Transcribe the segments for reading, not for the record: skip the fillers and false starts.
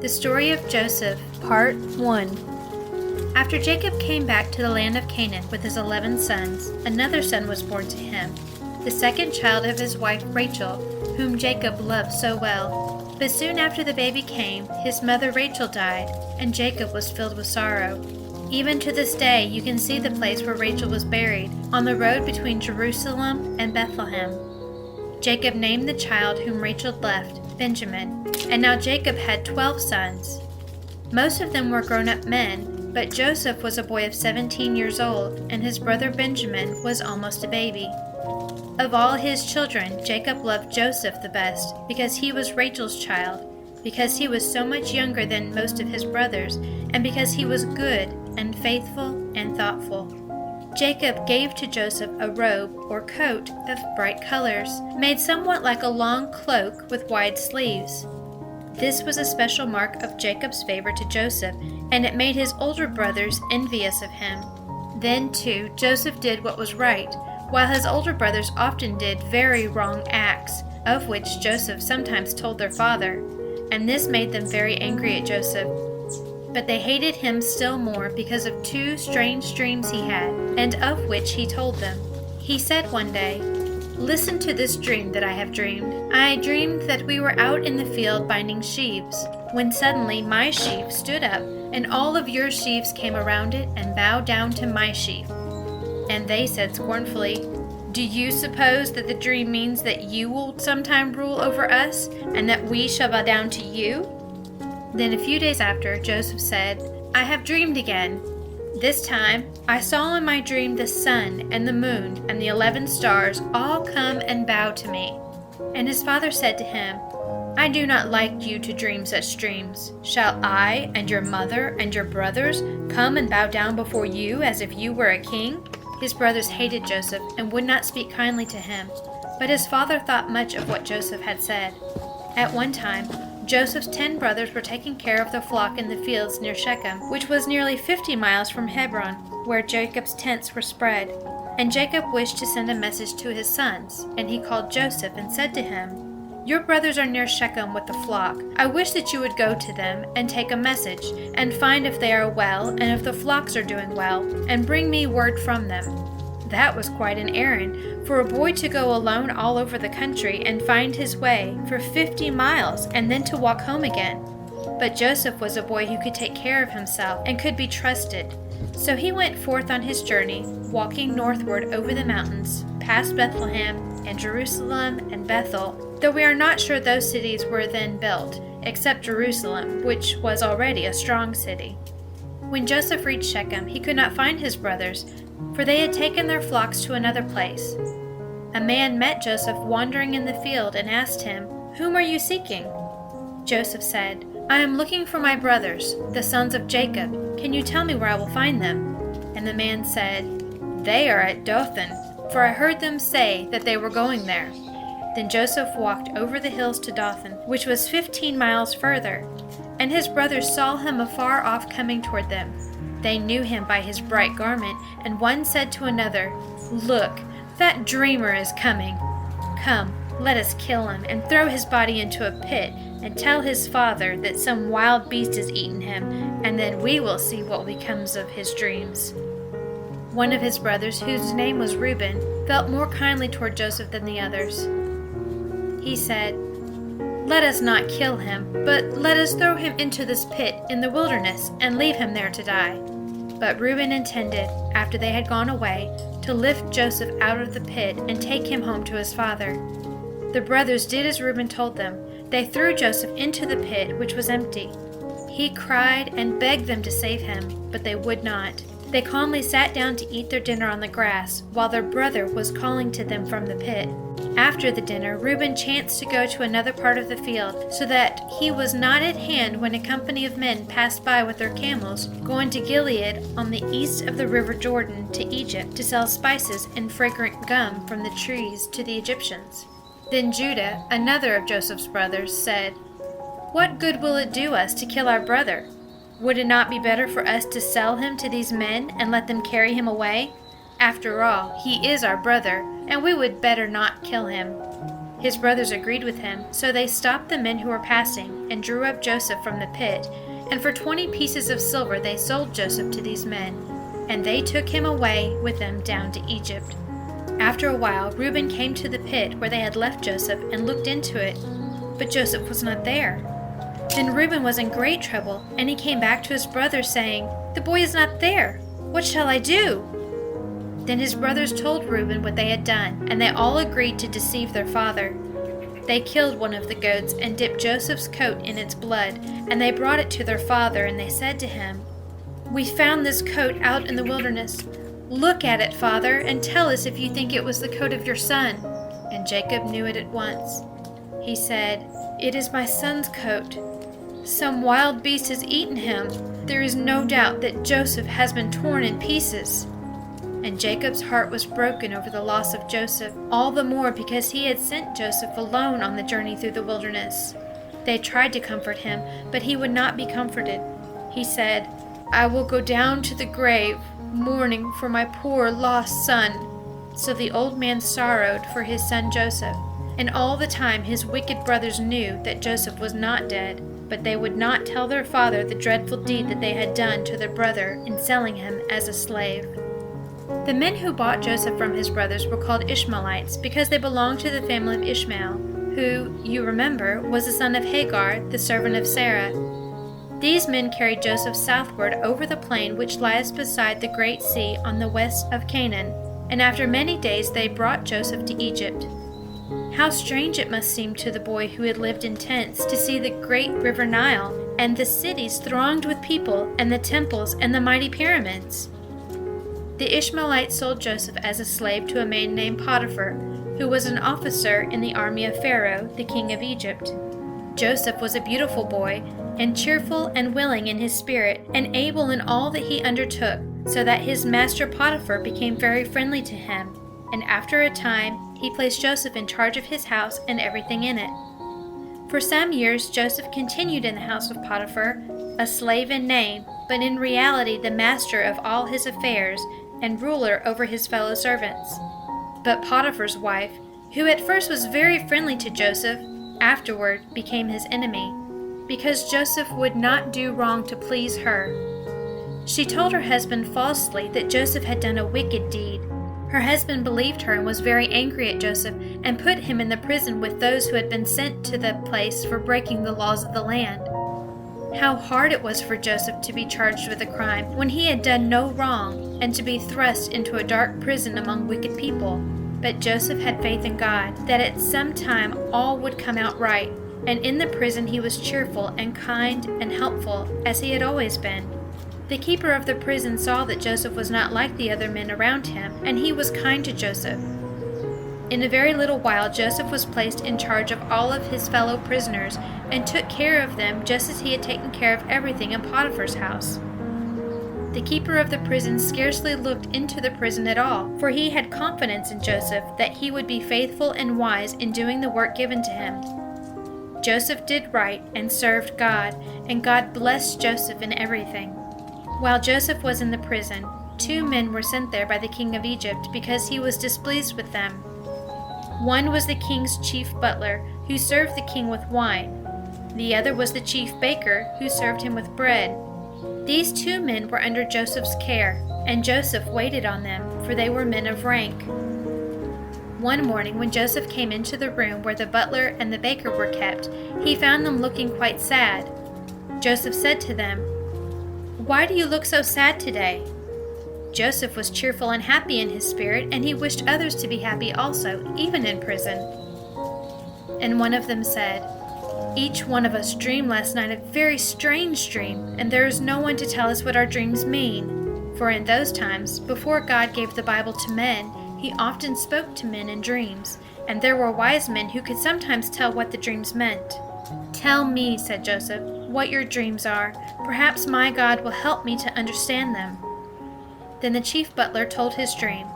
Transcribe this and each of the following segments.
The story of Joseph, Part 1. After Jacob came back to the land of Canaan with his 11 sons, another son was born to him, the second child of his wife Rachel, whom Jacob loved so well. But soon after the baby came, his mother Rachel died, and Jacob was filled with sorrow. Even to this day you can see the place where Rachel was buried, on the road between Jerusalem and Bethlehem. Jacob named the child whom Rachel left Benjamin, and now Jacob had 12 sons. Most of them were grown-up men, but Joseph was a boy of 17 years old, and his brother Benjamin was almost a baby. Of all his children, Jacob loved Joseph the best, because he was Rachel's child, because he was so much younger than most of his brothers, and because he was good and faithful and thoughtful. Jacob gave to Joseph a robe or coat of bright colors, made somewhat like a long cloak with wide sleeves. This was a special mark of Jacob's favor to Joseph, and it made his older brothers envious of him. Then, too, Joseph did what was right, while his older brothers often did very wrong acts, of which Joseph sometimes told their father, and this made them very angry at Joseph. But they hated him still more because of 2 strange dreams he had, and of which he told them. He said one day, "Listen to this dream that I have dreamed. I dreamed that we were out in the field binding sheaves, when suddenly my sheaf stood up, and all of your sheaves came around it and bowed down to my sheaf." And they said scornfully, "Do you suppose that the dream means that you will sometime rule over us, and that we shall bow down to you?" Then a few days after, Joseph said, "I have dreamed again. This time I saw in my dream the sun and the moon and the 11 stars all come and bow to me." And his father said to him, "I do not like you to dream such dreams. Shall I and your mother and your brothers come and bow down before you as if you were a king?" His brothers hated Joseph and would not speak kindly to him, but his father thought much of what Joseph had said. At one time, Joseph's 10 brothers were taking care of the flock in the fields near Shechem, which was nearly 50 miles from Hebron, where Jacob's tents were spread. And Jacob wished to send a message to his sons, and he called Joseph and said to him, "Your brothers are near Shechem with the flock. I wish that you would go to them and take a message, and find if they are well and if the flocks are doing well, and bring me word from them." That was quite an errand, for a boy to go alone all over the country and find his way for 50 miles and then to walk home again. But Joseph was a boy who could take care of himself and could be trusted. So he went forth on his journey, walking northward over the mountains, past Bethlehem and Jerusalem and Bethel, though we are not sure those cities were then built, except Jerusalem, which was already a strong city. When Joseph reached Shechem, he could not find his brothers, for they had taken their flocks to another place. A man met Joseph wandering in the field and asked him, "Whom are you seeking?" Joseph said, "I am looking for my brothers, the sons of Jacob. Can you tell me where I will find them?" And the man said, "They are at Dothan, for I heard them say that they were going there." Then Joseph walked over the hills to Dothan, which was 15 miles further, and his brothers saw him afar off coming toward them. They knew him by his bright garment, and one said to another, "Look, that dreamer is coming. Come, let us kill him, and throw his body into a pit, and tell his father that some wild beast has eaten him, and then we will see what becomes of his dreams." One of his brothers, whose name was Reuben, felt more kindly toward Joseph than the others. He said, "Let us not kill him, but let us throw him into this pit in the wilderness and leave him there to die." But Reuben intended, after they had gone away, to lift Joseph out of the pit and take him home to his father. The brothers did as Reuben told them. They threw Joseph into the pit, which was empty. He cried and begged them to save him, but they would not. They calmly sat down to eat their dinner on the grass, while their brother was calling to them from the pit. After the dinner, Reuben chanced to go to another part of the field, so that he was not at hand when a company of men passed by with their camels, going to Gilead on the east of the river Jordan to Egypt, to sell spices and fragrant gum from the trees to the Egyptians. Then Judah, another of Joseph's brothers, said, "What good will it do us to kill our brother? Would it not be better for us to sell him to these men and let them carry him away? After all, he is our brother, and we would better not kill him." His brothers agreed with him, so they stopped the men who were passing and drew up Joseph from the pit, and for 20 pieces of silver they sold Joseph to these men, and they took him away with them down to Egypt. After a while, Reuben came to the pit where they had left Joseph and looked into it, but Joseph was not there. Then Reuben was in great trouble, and he came back to his brothers saying, "The boy is not there. What shall I do?" Then his brothers told Reuben what they had done, and they all agreed to deceive their father. They killed one of the goats and dipped Joseph's coat in its blood, and they brought it to their father, and they said to him, "We found this coat out in the wilderness. Look at it, father, and tell us if you think it was the coat of your son." And Jacob knew it at once. He said, "It is my son's coat. Some wild beast has eaten him. There is no doubt that Joseph has been torn in pieces." And Jacob's heart was broken over the loss of Joseph, all the more because he had sent Joseph alone on the journey through the wilderness. They tried to comfort him, but he would not be comforted. He said, "I will go down to the grave, mourning for my poor lost son." So the old man sorrowed for his son Joseph, and all the time his wicked brothers knew that Joseph was not dead, but they would not tell their father the dreadful deed that they had done to their brother in selling him as a slave. The men who bought Joseph from his brothers were called Ishmaelites because they belonged to the family of Ishmael, who, you remember, was the son of Hagar, the servant of Sarah. These men carried Joseph southward over the plain which lies beside the great sea on the west of Canaan, and after many days they brought Joseph to Egypt. How strange it must seem to the boy who had lived in tents to see the great river Nile, and the cities thronged with people, and the temples and the mighty pyramids. The Ishmaelites sold Joseph as a slave to a man named Potiphar, who was an officer in the army of Pharaoh, the king of Egypt. Joseph was a beautiful boy, and cheerful and willing in his spirit, and able in all that he undertook, so that his master Potiphar became very friendly to him, and after a time he placed Joseph in charge of his house and everything in it. For some years Joseph continued in the house of Potiphar, a slave in name, but in reality the master of all his affairs, and ruler over his fellow servants. But Potiphar's wife, who at first was very friendly to Joseph, afterward became his enemy, because Joseph would not do wrong to please her. She told her husband falsely that Joseph had done a wicked deed. Her husband believed her and was very angry at Joseph and put him in the prison with those who had been sent to the place for breaking the laws of the land. How hard it was for Joseph to be charged with a crime when he had done no wrong, and to be thrust into a dark prison among wicked people. But Joseph had faith in God, that at some time all would come out right, and in the prison he was cheerful and kind and helpful, as he had always been. The keeper of the prison saw that Joseph was not like the other men around him, and he was kind to Joseph. In a very little while Joseph was placed in charge of all of his fellow prisoners, and took care of them just as he had taken care of everything in Potiphar's house. The keeper of the prison scarcely looked into the prison at all, for he had confidence in Joseph that he would be faithful and wise in doing the work given to him. Joseph did right and served God, and God blessed Joseph in everything. While Joseph was in the prison, 2 men were sent there by the king of Egypt because he was displeased with them. One was the king's chief butler, who served the king with wine. The other was the chief baker, who served him with bread. These 2 men were under Joseph's care, and Joseph waited on them, for they were men of rank. One morning, when Joseph came into the room where the butler and the baker were kept, he found them looking quite sad. Joseph said to them, "Why do you look so sad today?" Joseph was cheerful and happy in his spirit, and he wished others to be happy also, even in prison. And one of them said, "Each one of us dreamed last night a very strange dream, and there is no one to tell us what our dreams mean." For in those times, before God gave the Bible to men, he often spoke to men in dreams, and there were wise men who could sometimes tell what the dreams meant. "Tell me," said Joseph, "what your dreams are. Perhaps my God will help me to understand them." Then the chief butler told his dream.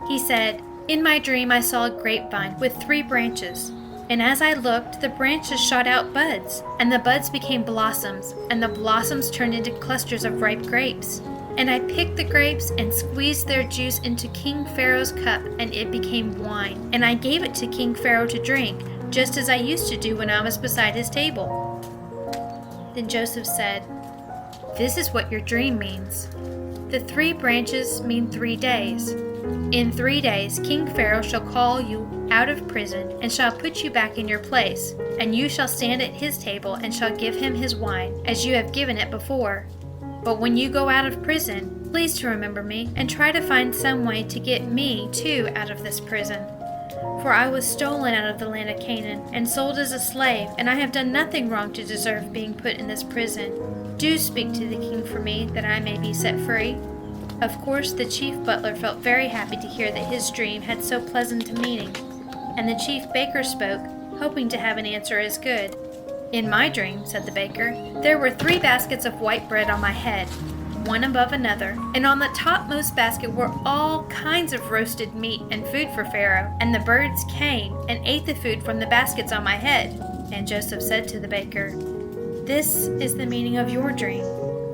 He said, "In my dream I saw a grapevine with 3 branches. And as I looked, the branches shot out buds, and the buds became blossoms, and the blossoms turned into clusters of ripe grapes. And I picked the grapes and squeezed their juice into King Pharaoh's cup, and it became wine. And I gave it to King Pharaoh to drink, just as I used to do when I was beside his table." Then Joseph said, "This is what your dream means. The 3 branches mean 3 days. In 3 days King Pharaoh shall call you out of prison and shall put you back in your place, and you shall stand at his table and shall give him his wine, as you have given it before. But when you go out of prison, please to remember me, and try to find some way to get me too out of this prison. For I was stolen out of the land of Canaan and sold as a slave, and I have done nothing wrong to deserve being put in this prison. Do speak to the king for me, that I may be set free." Of course, the chief butler felt very happy to hear that his dream had so pleasant a meaning, and the chief baker spoke, hoping to have an answer as good. "In my dream," said the baker, "there were 3 baskets of white bread on my head, one above another, and on the topmost basket were all kinds of roasted meat and food for Pharaoh, and the birds came and ate the food from the baskets on my head." And Joseph said to the baker, "This is the meaning of your dream,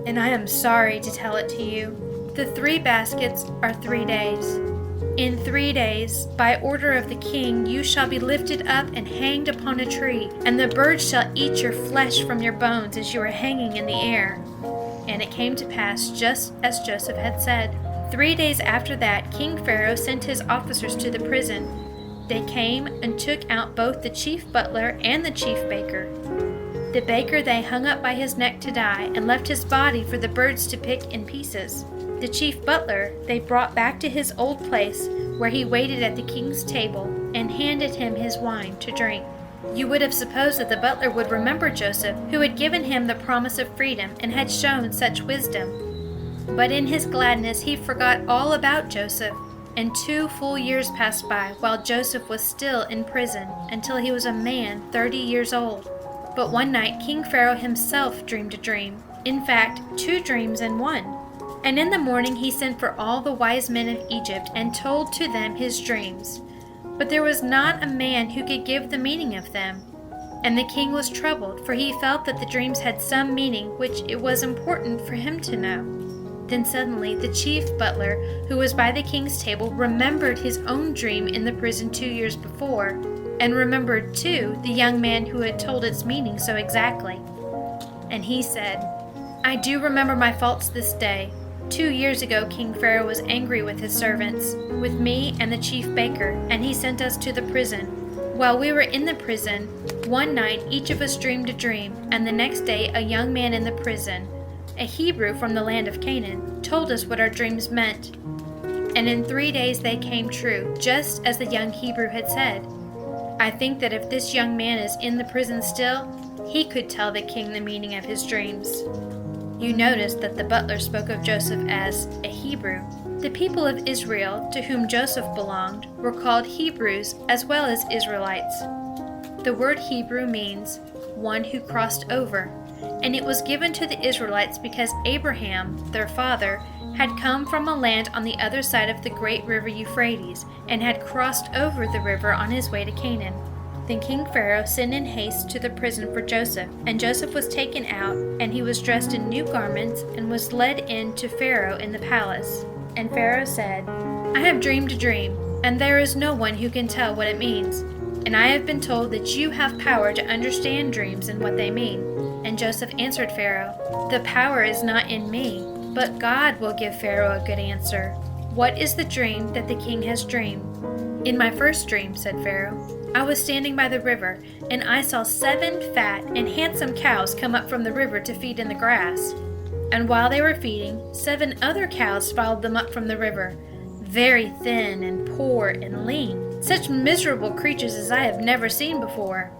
and I am sorry to tell it to you. The 3 baskets are 3 days. In 3 days, by order of the king, you shall be lifted up and hanged upon a tree, and the birds shall eat your flesh from your bones as you are hanging in the air." And it came to pass just as Joseph had said. 3 days after that, King Pharaoh sent his officers to the prison. They came and took out both the chief butler and the chief baker. The baker they hung up by his neck to die, and left his body for the birds to pick in pieces. The chief butler they brought back to his old place, where he waited at the king's table, and handed him his wine to drink. You would have supposed that the butler would remember Joseph, who had given him the promise of freedom and had shown such wisdom. But in his gladness he forgot all about Joseph, and 2 full years passed by while Joseph was still in prison, until he was a man 30 years old. But one night King Pharaoh himself dreamed a dream, in fact 2 dreams in one. And in the morning he sent for all the wise men of Egypt and told to them his dreams. But there was not a man who could give the meaning of them. And the king was troubled, for he felt that the dreams had some meaning which it was important for him to know. Then suddenly the chief butler, who was by the king's table, remembered his own dream in the prison 2 years before, and remembered too the young man who had told its meaning so exactly. And he said, "I do remember my faults this day. 2 years ago King Pharaoh was angry with his servants, with me and the chief baker, and he sent us to the prison. While we were in the prison, one night each of us dreamed a dream, and the next day a young man in the prison, a Hebrew from the land of Canaan, told us what our dreams meant. And in 3 days they came true, just as the young Hebrew had said. I think that if this young man is in the prison still, he could tell the king the meaning of his dreams." You notice that the butler spoke of Joseph as a Hebrew. The people of Israel, to whom Joseph belonged, were called Hebrews as well as Israelites. The word Hebrew means one who crossed over, and it was given to the Israelites because Abraham, their father, had come from a land on the other side of the great river Euphrates, and had crossed over the river on his way to Canaan. Then King Pharaoh sent in haste to the prison for Joseph, and Joseph was taken out, and he was dressed in new garments, and was led in to Pharaoh in the palace. And Pharaoh said, "I have dreamed a dream, and there is no one who can tell what it means. And I have been told that you have power to understand dreams and what they mean." And Joseph answered Pharaoh, "The power is not in me, but God will give Pharaoh a good answer. What is the dream that the king has dreamed?" "In my first dream," said Pharaoh, "I was standing by the river, and I saw 7 fat and handsome cows come up from the river to feed in the grass. And while they were feeding, 7 other cows followed them up from the river, very thin and poor and lean, such miserable creatures as I have never seen before.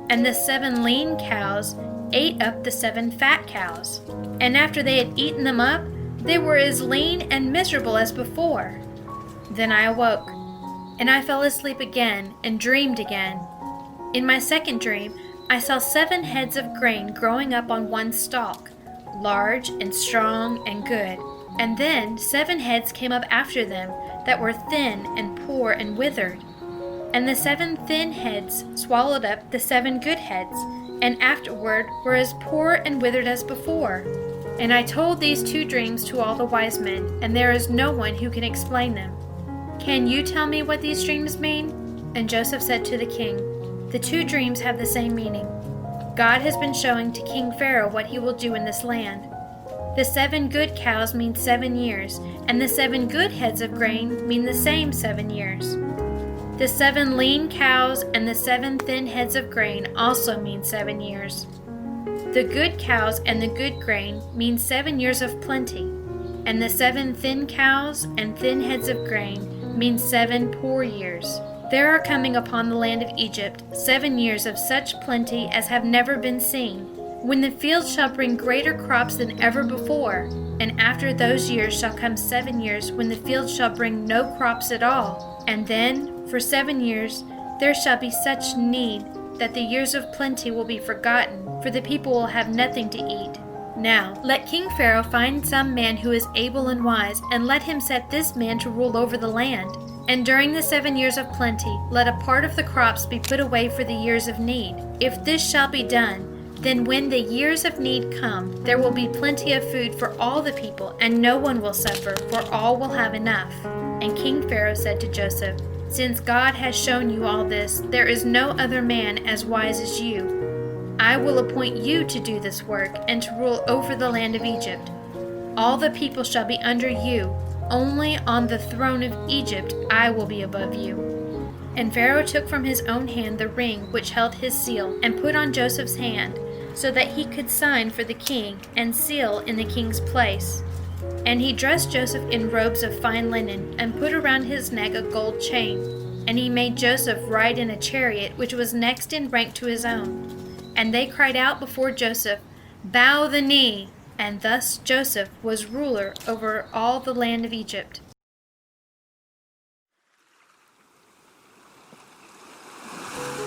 And the 7 lean cows ate up the 7 fat cows. And after they had eaten them up, they were as lean and miserable as before. Then I awoke, and I fell asleep again and dreamed again. In my second dream, I saw 7 heads of grain growing up on one stalk, large and strong and good. And then 7 heads came up after them that were thin and poor and withered. And the 7 thin heads swallowed up the 7 good heads, and afterward were as poor and withered as before. And I told these 2 dreams to all the wise men, and there is no one who can explain them. Can you tell me what these dreams mean?" And Joseph said to the king, The two dreams have the same meaning. God has been showing to King Pharaoh what he will do in this land. The 7 good cows mean 7 years, and the 7 good heads of grain mean the same 7 years. The 7 lean cows and the 7 thin heads of grain also mean 7 years. The good cows and the good grain mean 7 years of plenty, and the 7 thin cows and thin heads of grain mean 7 poor years. There are coming upon the land of Egypt 7 years of such plenty as have never been seen, when the fields shall bring greater crops than ever before, and after those years shall come 7 years when the fields shall bring no crops at all, and then, for 7 years, there shall be such need that the years of plenty will be forgotten, for the people will have nothing to eat. Now, let King Pharaoh find some man who is able and wise, and let him set this man to rule over the land. And during the 7 years of plenty, let a part of the crops be put away for the years of need. If this shall be done, then when the years of need come, there will be plenty of food for all the people, and no one will suffer, for all will have enough. And King Pharaoh said to Joseph, Since God has shown you all this, there is no other man as wise as you. I will appoint you to do this work, and to rule over the land of Egypt. All the people shall be under you. Only on the throne of Egypt I will be above you. And Pharaoh took from his own hand the ring which held his seal, and put on Joseph's hand, so that he could sign for the king and seal in the king's place. And he dressed Joseph in robes of fine linen, and put around his neck a gold chain. And he made Joseph ride in a chariot which was next in rank to his own. And they cried out before Joseph, Bow the knee! And thus Joseph was ruler over all the land of Egypt.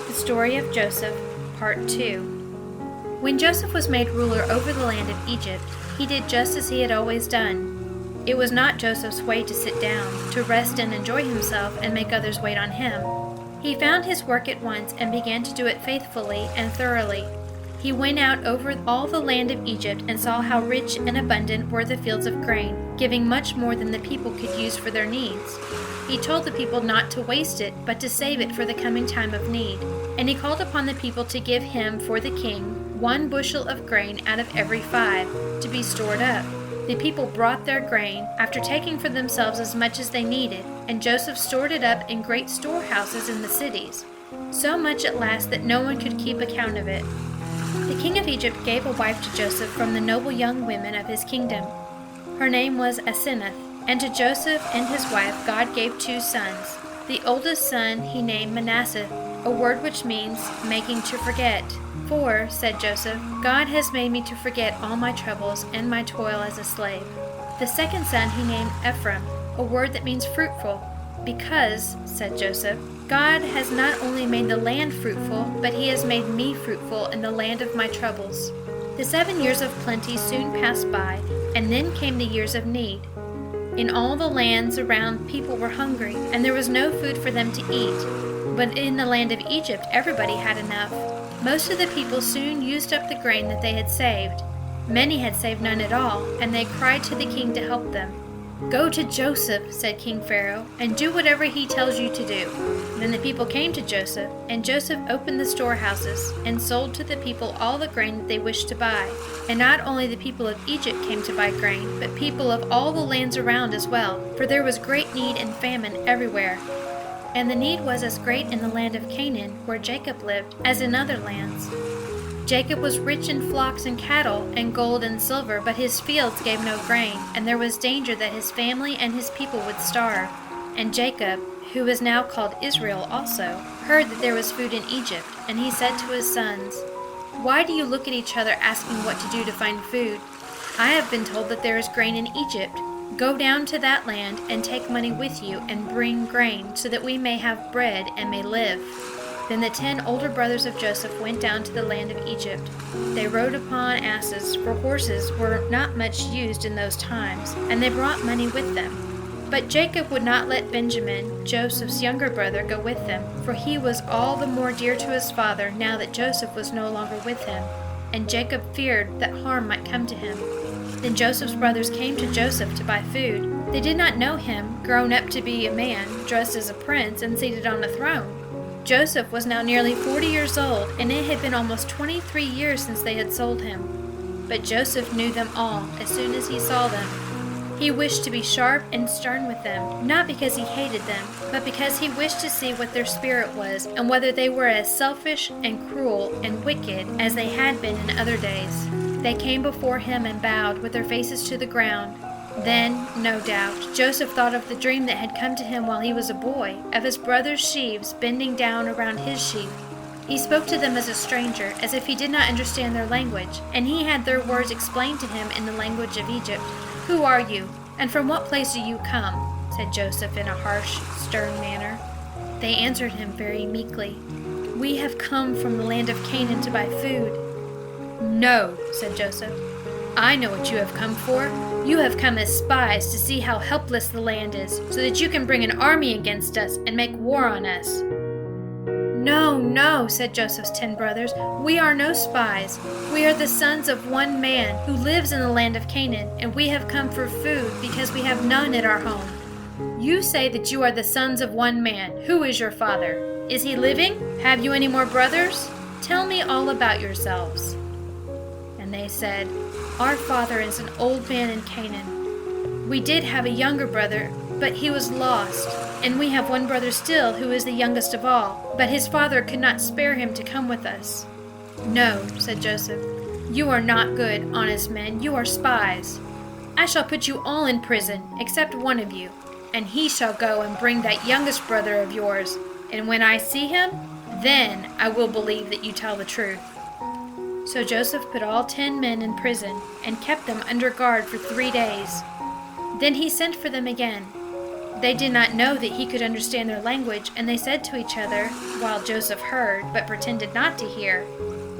The story of Joseph, Part 2. When Joseph was made ruler over the land of Egypt, he did just as he had always done. It was not Joseph's way to sit down, to rest and enjoy himself and make others wait on him. He found his work at once and began to do it faithfully and thoroughly. He went out over all the land of Egypt and saw how rich and abundant were the fields of grain, giving much more than the people could use for their needs. He told the people not to waste it, but to save it for the coming time of need. And he called upon the people to give him, for the king, 1 bushel of grain out of every 5, to be stored up. The people brought their grain, after taking for themselves as much as they needed, and Joseph stored it up in great storehouses in the cities, so much at last that no one could keep account of it. The king of Egypt gave a wife to Joseph from the noble young women of his kingdom. Her name was Asenath, and to Joseph and his wife God gave 2 sons. The oldest son he named Manasseh, a word which means making to forget. For, said Joseph, God has made me to forget all my troubles and my toil as a slave. The second son he named Ephraim, a word that means fruitful. Because, said Joseph, God has not only made the land fruitful, but he has made me fruitful in the land of my troubles. The 7 years of plenty soon passed by, and then came the years of need. In all the lands around people were hungry, and there was no food for them to eat. But in the land of Egypt everybody had enough. Most of the people soon used up the grain that they had saved. Many had saved none at all, and they cried to the king to help them. Go to Joseph, said King Pharaoh, and do whatever he tells you to do. Then the people came to Joseph, and Joseph opened the storehouses, and sold to the people all the grain that they wished to buy. And not only the people of Egypt came to buy grain, but people of all the lands around as well, for there was great need and famine everywhere. And the need was as great in the land of Canaan, where Jacob lived, as in other lands. Jacob was rich in flocks and cattle, and gold and silver, but his fields gave no grain, and there was danger that his family and his people would starve. And Jacob, who is now called Israel also, heard that there was food in Egypt, and he said to his sons, Why do you look at each other asking what to do to find food? I have been told that there is grain in Egypt. Go down to that land and take money with you and bring grain, so that we may have bread and may live. Then the 10 older brothers of Joseph went down to the land of Egypt. They rode upon asses, for horses were not much used in those times, and they brought money with them. But Jacob would not let Benjamin, Joseph's younger brother, go with them, for he was all the more dear to his father now that Joseph was no longer with him, and Jacob feared that harm might come to him. Then Joseph's brothers came to Joseph to buy food. They did not know him, grown up to be a man, dressed as a prince, and seated on a throne. Joseph was now nearly 40 years old, and it had been almost 23 years since they had sold him. But Joseph knew them all as soon as he saw them. He wished to be sharp and stern with them, not because he hated them, but because he wished to see what their spirit was, and whether they were as selfish and cruel and wicked as they had been in other days. They came before him and bowed with their faces to the ground. Then, no doubt, Joseph thought of the dream that had come to him while he was a boy, of his brother's sheaves bending down around his sheep. He spoke to them as a stranger, as if he did not understand their language, and he had their words explained to him in the language of Egypt. "Who are you, and from what place do you come?" said Joseph in a harsh, stern manner. They answered him very meekly, "We have come from the land of Canaan to buy food." "No," said Joseph. "I know what you have come for. You have come as spies to see how helpless the land is, so that you can bring an army against us and make war on us." "No, no," said Joseph's 10 brothers. "We are no spies. We are the sons of one man who lives in the land of Canaan, and we have come for food because we have none at our home." "You say that you are the sons of one man. Who is your father? Is he living? Have you any more brothers? Tell me all about yourselves." And they said, "Our father is an old man in Canaan. We did have a younger brother, but he was lost. And we have one brother still who is the youngest of all, but his father could not spare him to come with us." "No," said Joseph. "You are not good, honest men. You are spies. I shall put you all in prison, except one of you, and he shall go and bring that youngest brother of yours. And when I see him, then I will believe that you tell the truth." So Joseph put all 10 men in prison and kept them under guard for 3 days. Then he sent for them again. They did not know that he could understand their language, and they said to each other, while Joseph heard but pretended not to hear,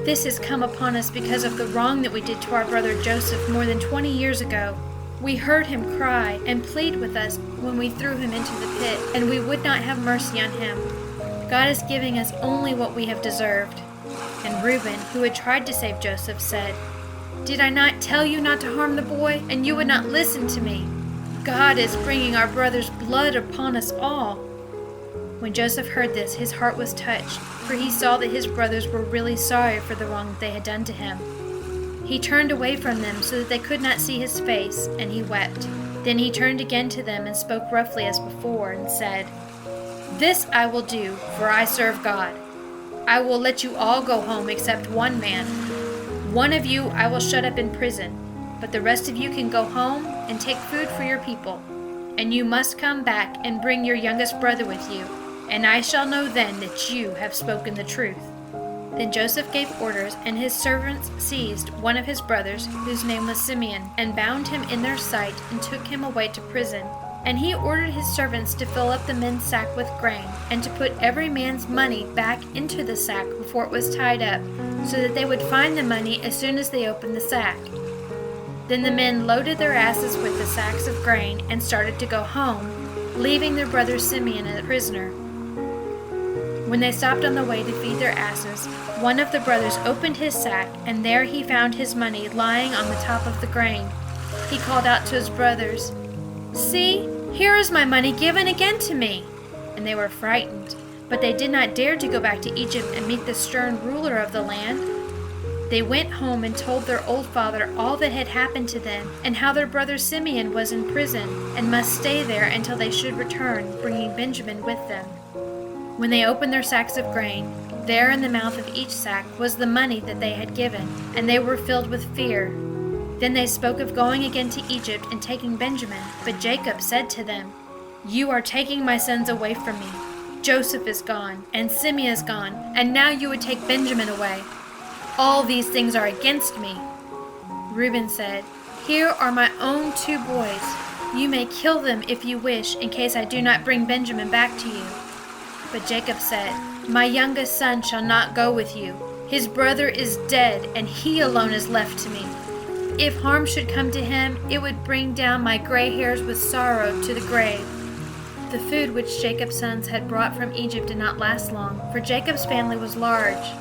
"This has come upon us because of the wrong that we did to our brother Joseph more than 20 years ago. We heard him cry and plead with us when we threw him into the pit, and we would not have mercy on him. God is giving us only what we have deserved." And Reuben, who had tried to save Joseph, said, "Did I not tell you not to harm the boy, and you would not listen to me? God is bringing our brother's blood upon us all." When Joseph heard this, his heart was touched, for he saw that his brothers were really sorry for the wrong that they had done to him. He turned away from them so that they could not see his face, and he wept. Then he turned again to them and spoke roughly as before, and said, "This I will do, for I serve God. I will let you all go home except one man. One of you I will shut up in prison, but the rest of you can go home and take food for your people. And you must come back and bring your youngest brother with you, and I shall know then that you have spoken the truth." Then Joseph gave orders, and his servants seized one of his brothers, whose name was Simeon, and bound him in their sight and took him away to prison. And he ordered his servants to fill up the men's sack with grain, and to put every man's money back into the sack before it was tied up, so that they would find the money as soon as they opened the sack. Then the men loaded their asses with the sacks of grain and started to go home, leaving their brother Simeon a prisoner. When they stopped on the way to feed their asses, one of the brothers opened his sack, and there he found his money lying on the top of the grain. He called out to his brothers, "See, here is my money given again to me!" And they were frightened, but they did not dare to go back to Egypt and meet the stern ruler of the land. They went home and told their old father all that had happened to them, and how their brother Simeon was in prison and must stay there until they should return, bringing Benjamin with them. When they opened their sacks of grain, there in the mouth of each sack was the money that they had given, and they were filled with fear. Then they spoke of going again to Egypt and taking Benjamin, but Jacob said to them, "You are taking my sons away from me. Joseph is gone, and Simeon is gone, and now you would take Benjamin away. All these things are against me." Reuben said, "Here are my own 2 boys. You may kill them if you wish, in case I do not bring Benjamin back to you." But Jacob said, "My youngest son shall not go with you. His brother is dead, and he alone is left to me. If harm should come to him, it would bring down my gray hairs with sorrow to the grave." The food which Jacob's sons had brought from Egypt did not last long, for Jacob's family was large.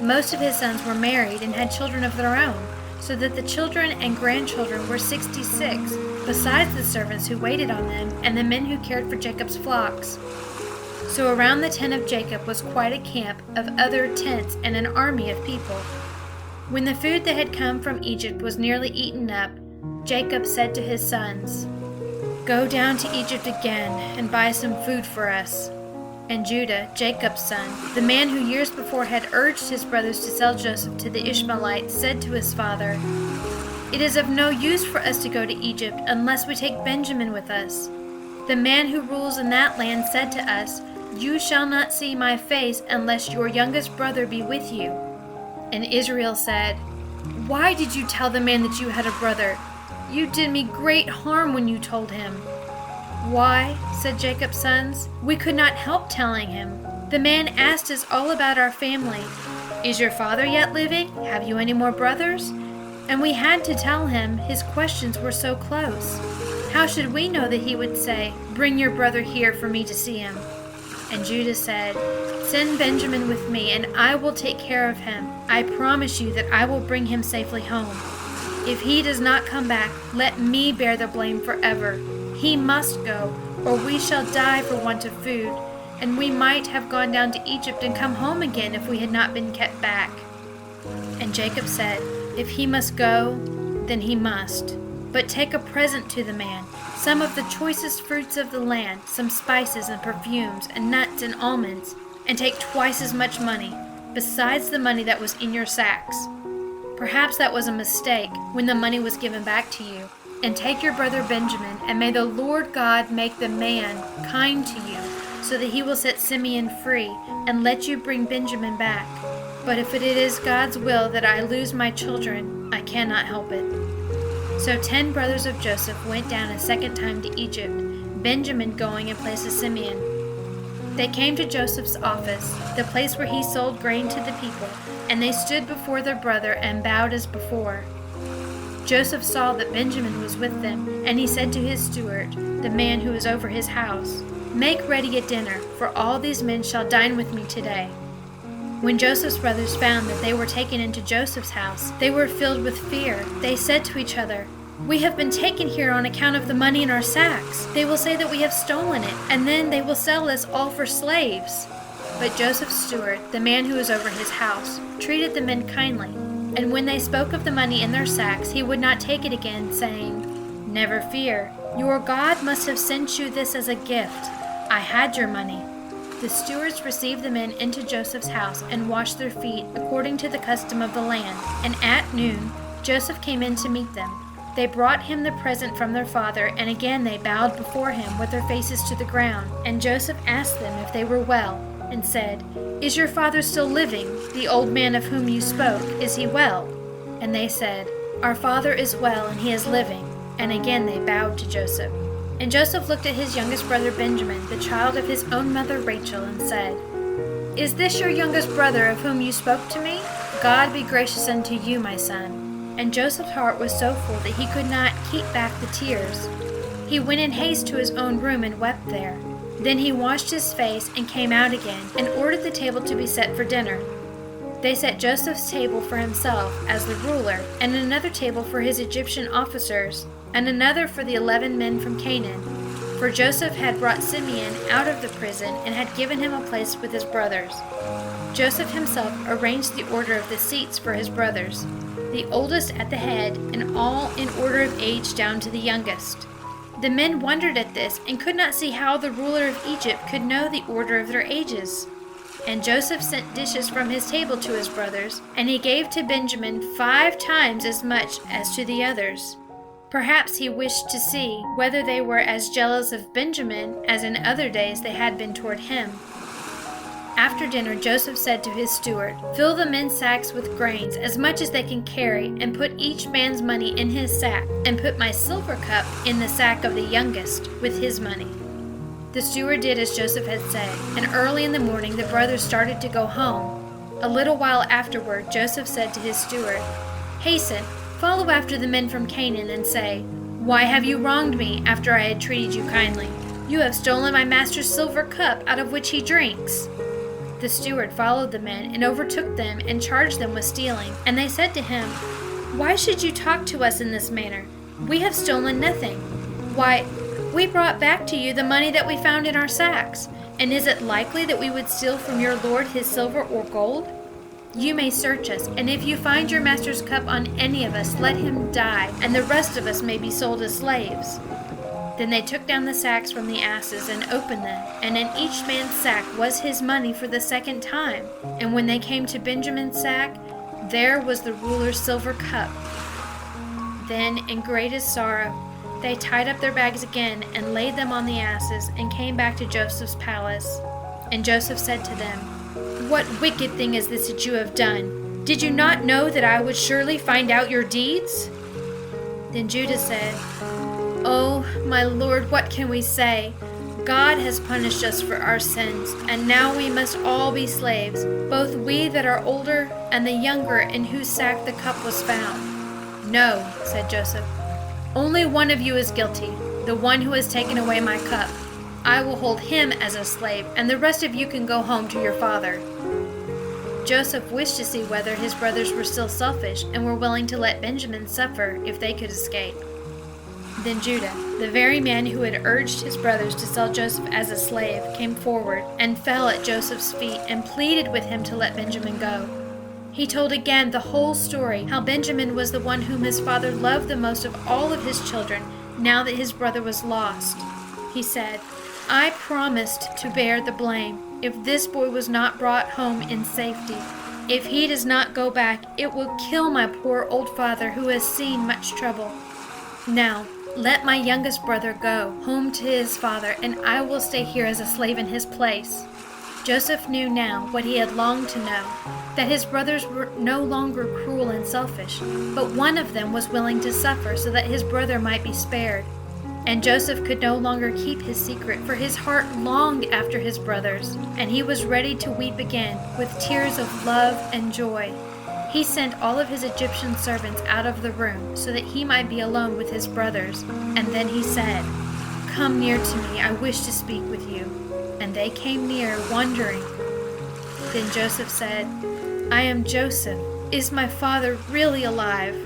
Most of his sons were married and had children of their own, so that the children and grandchildren were 66, besides the servants who waited on them and the men who cared for Jacob's flocks. So around the tent of Jacob was quite a camp of other tents and an army of people. When the food that had come from Egypt was nearly eaten up, Jacob said to his sons, "Go down to Egypt again and buy some food for us." And Judah, Jacob's son, the man who years before had urged his brothers to sell Joseph to the Ishmaelites, said to his father, "It is of no use for us to go to Egypt unless we take Benjamin with us. The man who rules in that land said to us, 'You shall not see my face unless your youngest brother be with you.'" And Israel said, "Why did you tell the man that you had a brother? You did me great harm when you told him." "Why," said Jacob's sons, "we could not help telling him. The man asked us all about our family. 'Is your father yet living? Have you any more brothers?' And we had to tell him, his questions were so close. How should we know that he would say, 'Bring your brother here for me to see him'?" And Judah said, "Send Benjamin with me, and I will take care of him. I promise you that I will bring him safely home. If he does not come back, let me bear the blame forever. He must go, or we shall die for want of food, and we might have gone down to Egypt and come home again if we had not been kept back." And Jacob said, "If he must go, then he must. But take a present to the man, some of the choicest fruits of the land, some spices and perfumes and nuts and almonds, and take twice as much money, besides the money that was in your sacks. Perhaps that was a mistake when the money was given back to you. And take your brother Benjamin, and may the Lord God make the man kind to you, so that he will set Simeon free and let you bring Benjamin back. But if it is God's will that I lose my children, I cannot help it." So 10 brothers of Joseph went down a second time to Egypt, Benjamin going in place of Simeon. They came to Joseph's office, the place where he sold grain to the people, and they stood before their brother and bowed as before. Joseph saw that Benjamin was with them, and he said to his steward, the man who was over his house, "Make ready a dinner, for all these men shall dine with me today." When Joseph's brothers found that they were taken into Joseph's house, they were filled with fear. They said to each other, "We have been taken here on account of the money in our sacks. They will say that we have stolen it, and then they will sell us all for slaves." But Joseph's steward, the man who was over his house, treated the men kindly. And when they spoke of the money in their sacks, he would not take it again, saying, "Never fear. Your God must have sent you this as a gift. I had your money." The stewards received the men into Joseph's house and washed their feet according to the custom of the land. And at noon, Joseph came in to meet them. They brought him the present from their father, and again they bowed before him with their faces to the ground. And Joseph asked them if they were well, and said, "Is your father still living, the old man of whom you spoke? Is he well?" And they said, "Our father is well, and he is living." And again they bowed to Joseph. And Joseph looked at his youngest brother Benjamin, the child of his own mother Rachel, and said, "Is this your youngest brother of whom you spoke to me? God be gracious unto you, my son." And Joseph's heart was so full that he could not keep back the tears. He went in haste to his own room and wept there. Then he washed his face and came out again, and ordered the table to be set for dinner. They set Joseph's table for himself as the ruler, and another table for his Egyptian officers, and another for the 11 men from Canaan. For Joseph had brought Simeon out of the prison and had given him a place with his brothers. Joseph himself arranged the order of the seats for his brothers, the oldest at the head, and all in order of age down to the youngest. The men wondered at this and could not see how the ruler of Egypt could know the order of their ages. And Joseph sent dishes from his table to his brothers, and he gave to Benjamin 5 times as much as to the others. Perhaps he wished to see whether they were as jealous of Benjamin as in other days they had been toward him. After dinner, Joseph said to his steward, "Fill the men's sacks with grains, as much as they can carry, and put each man's money in his sack, and put my silver cup in the sack of the youngest, with his money." The steward did as Joseph had said, and early in the morning the brothers started to go home. A little while afterward, Joseph said to his steward, "Hasten, follow after the men from Canaan, and say, 'Why have you wronged me after I had treated you kindly? You have stolen my master's silver cup out of which he drinks.'" The steward followed the men and overtook them and charged them with stealing. And they said to him, "Why should you talk to us in this manner? We have stolen nothing. Why, we brought back to you the money that we found in our sacks. And is it likely that we would steal from your lord his silver or gold? You may search us, and if you find your master's cup on any of us, let him die, and the rest of us may be sold as slaves." Then they took down the sacks from the asses and opened them, and in each man's sack was his money for the second time. And when they came to Benjamin's sack, there was the ruler's silver cup. Then, in greatest sorrow, they tied up their bags again and laid them on the asses and came back to Joseph's palace. And Joseph said to them, "What wicked thing is this that you have done? Did you not know that I would surely find out your deeds?" Then Judah said, "Oh, my lord, what can we say? God has punished us for our sins, and now we must all be slaves, both we that are older and the younger in whose sack the cup was found." "No," said Joseph, "only one of you is guilty, the one who has taken away my cup. I will hold him as a slave, and the rest of you can go home to your father." Joseph wished to see whether his brothers were still selfish and were willing to let Benjamin suffer if they could escape. Then Judah, the very man who had urged his brothers to sell Joseph as a slave, came forward and fell at Joseph's feet and pleaded with him to let Benjamin go. He told again the whole story, how Benjamin was the one whom his father loved the most of all of his children, now that his brother was lost. He said, "I promised to bear the blame if this boy was not brought home in safety. If he does not go back, it will kill my poor old father who has seen much trouble. Now, let my youngest brother go home to his father, and I will stay here as a slave in his place." Joseph knew now what he had longed to know, that his brothers were no longer cruel and selfish, but one of them was willing to suffer so that his brother might be spared. And Joseph could no longer keep his secret, for his heart longed after his brothers, and he was ready to weep again with tears of love and joy. He sent all of his Egyptian servants out of the room so that he might be alone with his brothers. And then he said, "Come near to me, I wish to speak with you." And they came near, wondering. Then Joseph said, "I am Joseph. Is my father really alive?"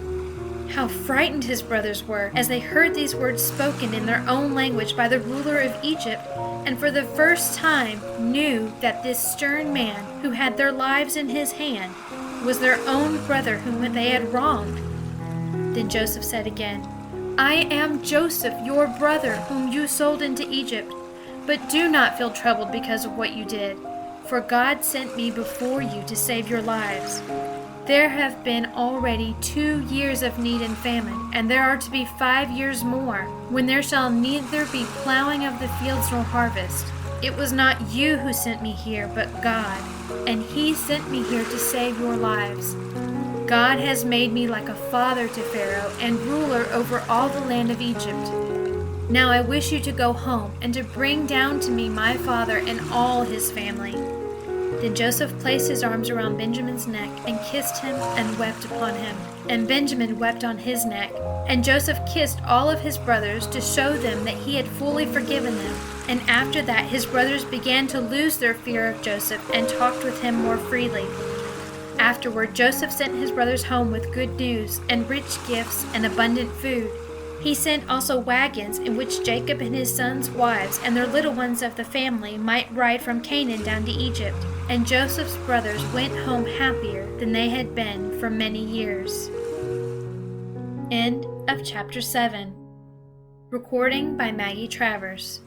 How frightened his brothers were as they heard these words spoken in their own language by the ruler of Egypt, and for the first time knew that this stern man who had their lives in his hand was their own brother whom they had wronged. Then Joseph said again, "I am Joseph, your brother, whom you sold into Egypt. But do not feel troubled because of what you did, for God sent me before you to save your lives. There have been already 2 years of need and famine, and there are to be 5 years more, when there shall neither be plowing of the fields nor harvest. It was not you who sent me here, but God, and He sent me here to save your lives. God has made me like a father to Pharaoh and ruler over all the land of Egypt. Now I wish you to go home and to bring down to me my father and all his family." Then Joseph placed his arms around Benjamin's neck and kissed him and wept upon him. And Benjamin wept on his neck. And Joseph kissed all of his brothers to show them that he had fully forgiven them. And after that his brothers began to lose their fear of Joseph and talked with him more freely. Afterward Joseph sent his brothers home with good news and rich gifts and abundant food. He sent also wagons in which Jacob and his sons' wives and their little ones of the family might ride from Canaan down to Egypt. And Joseph's brothers went home happier than they had been for many years. End of chapter 7. Recording by Maggie Travers.